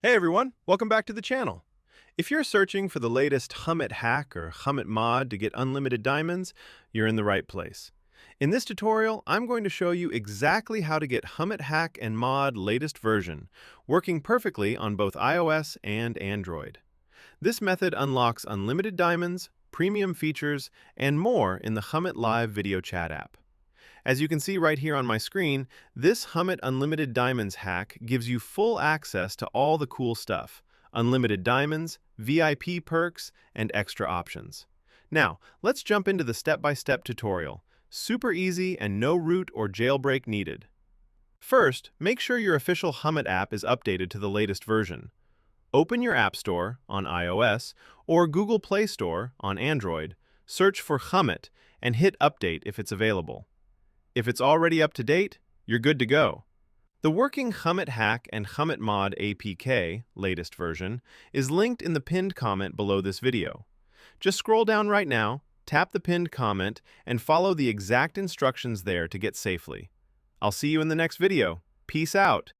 Hey everyone, welcome back to the channel. If you're searching for the latest Chamet hack or Chamet mod to get unlimited diamonds, you're in the right place. In this tutorial, I'm going to show you exactly how to get Chamet hack and mod latest version, working perfectly on both iOS and Android. This method unlocks unlimited diamonds, premium features, and more in the Chamet Live video chat app. As you can see right here on my screen, this Hummet Unlimited Diamonds hack gives you full access to all the cool stuff, unlimited diamonds, VIP perks, and extra options. Now, let's jump into the step-by-step tutorial. Super easy and no root or jailbreak needed. First, make sure your official Hummet app is updated to the latest version. Open your App Store on iOS or Google Play Store on Android, search for Hummet, and hit Update if it's available. If it's already up to date, you're good to go. The working Chamet Hack and Chamet Mod APK, latest version, is linked in the pinned comment below this video. Just scroll down right now, tap the pinned comment, and follow the exact instructions there to get safely. I'll see you in the next video. Peace out.